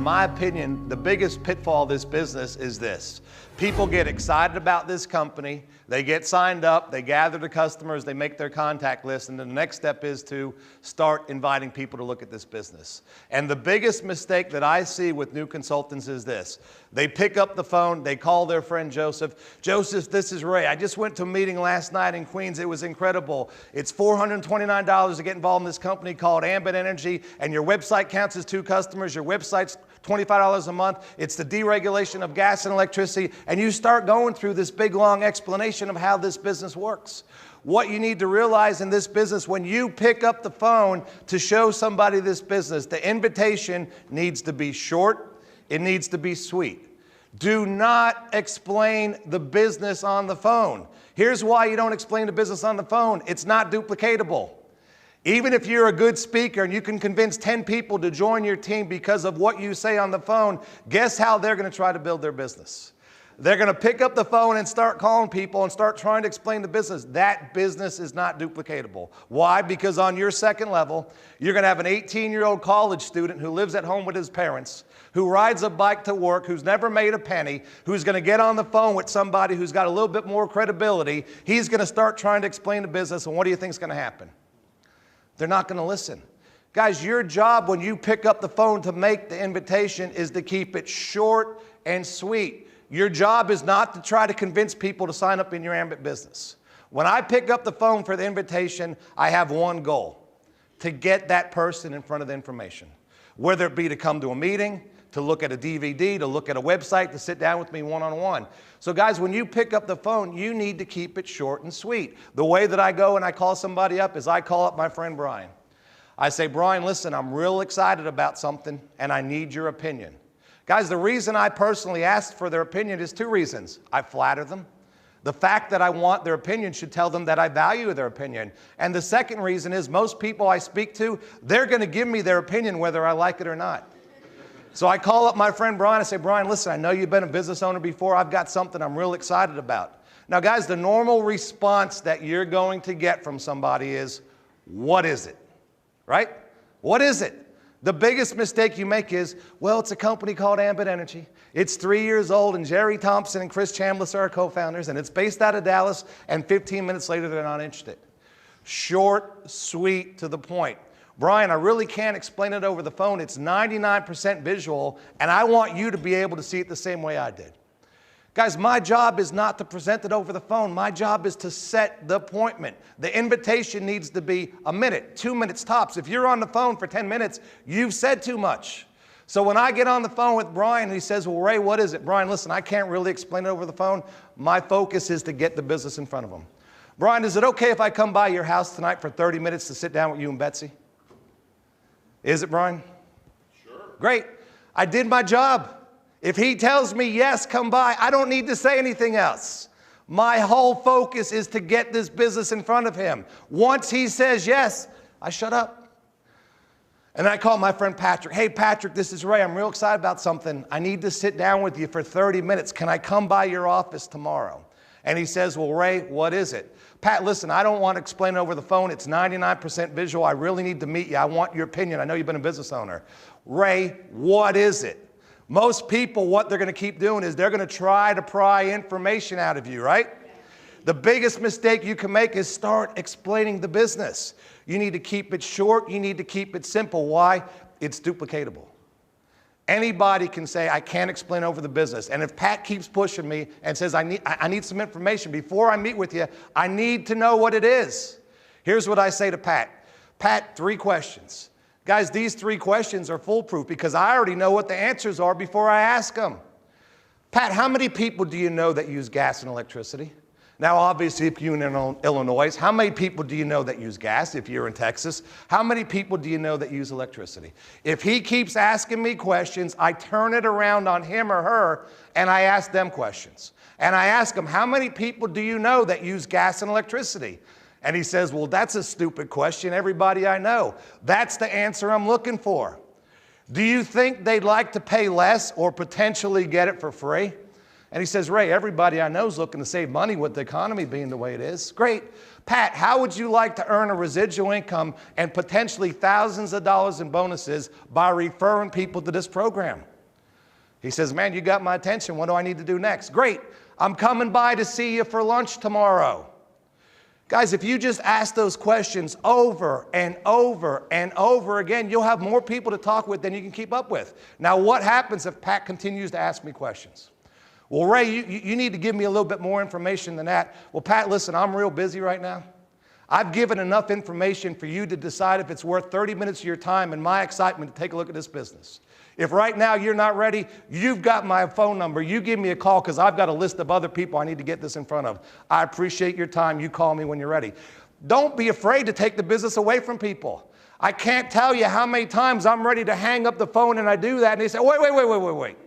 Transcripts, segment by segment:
in my opinion, the biggest pitfall of this business is this. People get excited about this company, they get signed up, they gather the customers, they make their contact list, and then the next step is to start inviting people to look at this business. And the biggest mistake that I see with new consultants is this. They pick up the phone, they call their friend Joseph. Joseph, this is Ray. I just went to a meeting last night in Queens. It was incredible. It's $429 to get involved in this company called Ambit Energy, and your website counts as 2 customers. Your website's $25 a month. It's the deregulation of gas and electricity, and you start going through this big, long explanation of how this business works. What you need to realize in this business, when you pick up the phone to show somebody this business, the invitation needs to be short, it needs to be sweet. Do not explain the business on the phone. Here's why you don't explain the business on the phone. It's not duplicatable. Even if you're a good speaker and you can convince 10 people to join your team because of what you say on the phone, guess how they're going to try to build their business? They're going to pick up the phone and start calling people and start trying to explain the business. That business is not duplicatable. Why? Because on your second level, you're going to have an 18-year-old college student who lives at home with his parents, who rides a bike to work, who's never made a penny, who's going to get on the phone with somebody who's got a little bit more credibility. He's going to start trying to explain the business, and what do you think is going to happen? They're not going to listen. Guys, your job when you pick up the phone to make the invitation is to keep it short and sweet. Your job is not to try to convince people to sign up in your Ambit business. When I pick up the phone for the invitation, I have one goal: to get that person in front of the information. Whether it be to come to a meeting, to look at a DVD, to look at a website, to sit down with me one-on-one. So guys, when you pick up the phone, you need to keep it short and sweet. The way that I go and I call somebody up is I call up my friend Brian. I say, Brian, listen, I'm real excited about something and I need your opinion. Guys, the reason I personally ask for their opinion is 2 reasons. I flatter them. The fact that I want their opinion should tell them that I value their opinion. And the second reason is most people I speak to, they're going to give me their opinion whether I like it or not. So I call up my friend Brian. I say, Brian, listen, I know you've been a business owner before. I've got something I'm real excited about. Now, guys, the normal response that you're going to get from somebody is, what is it? Right? What is it? The biggest mistake you make is, well, it's a company called Ambit Energy. It's 3 years old, and Jerry Thompson and Chris Chambliss are our co-founders, and it's based out of Dallas, and 15 minutes later, they're not interested. Short, sweet, to the point. Brian, I really can't explain it over the phone. It's 99% visual, and I want you to be able to see it the same way I did. Guys, my job is not to present it over the phone. My job is to set the appointment. The invitation needs to be a minute, 2 minutes tops. If you're on the phone for 10 minutes, you've said too much. So when I get on the phone with Brian, he says, well, Ray, what is it? Brian, listen, I can't really explain it over the phone. My focus is to get the business in front of him. Brian, is it okay if I come by your house tonight for 30 minutes to sit down with you and Betsy? Is it, Brian? Sure. Great. I did my job. If he tells me, yes, come by, I don't need to say anything else. My whole focus is to get this business in front of him. Once he says yes, I shut up. And I call my friend Patrick. Hey, Patrick, this is Ray. I'm real excited about something. I need to sit down with you for 30 minutes. Can I come by your office tomorrow? And he says, well, Ray, what is it? Pat, listen, I don't want to explain it over the phone. It's 99% visual. I really need to meet you. I want your opinion. I know you've been a business owner. Ray, what is it? Most people, what they're going to keep doing is they're going to try to pry information out of you, right? The biggest mistake you can make is start explaining the business. You need to keep it short. You need to keep it simple. Why? It's duplicatable. Anybody can say, I can't explain over the business. And if Pat keeps pushing me and says, I need some information before I meet with you, I need to know what it is. Here's what I say to Pat. Pat, 3 questions. Guys, these 3 questions are foolproof because I already know what the answers are before I ask them. Pat, how many people do you know that use gas and electricity? Now, obviously, if you're in Illinois, how many people do you know that use gas? If you're in Texas, how many people do you know that use electricity? If he keeps asking me questions, I turn it around on him or her, and I ask them questions. And I ask them, how many people do you know that use gas and electricity? And he says, well, that's a stupid question. Everybody I know. That's the answer I'm looking for. Do you think they'd like to pay less or potentially get it for free? And he says, Ray, everybody I know is looking to save money with the economy being the way it is. Great. Pat, how would you like to earn a residual income and potentially thousands of dollars in bonuses by referring people to this program? He says, man, you got my attention. What do I need to do next? Great. I'm coming by to see you for lunch tomorrow. Guys, if you just ask those questions over and over and over again, you'll have more people to talk with than you can keep up with. Now, what happens if Pat continues to ask me questions? Well, Ray, you need to give me a little bit more information than that. Well, Pat, listen, I'm real busy right now. I've given enough information for you to decide if it's worth 30 minutes of your time and my excitement to take a look at this business. If right now you're not ready, you've got my phone number. You give me a call because I've got a list of other people I need to get this in front of. I appreciate your time. You call me when you're ready. Don't be afraid to take the business away from people. I can't tell you how many times I'm ready to hang up the phone and I do that and they say, wait.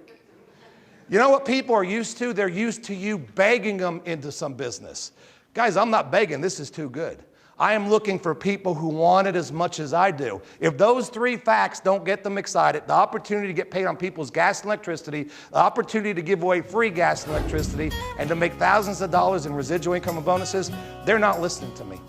You know what people are used to? They're used to you begging them into some business. Guys, I'm not begging. This is too good. I am looking for people who want it as much as I do. If those three facts don't get them excited, the opportunity to get paid on people's gas and electricity, the opportunity to give away free gas and electricity, and to make thousands of dollars in residual income and bonuses, they're not listening to me.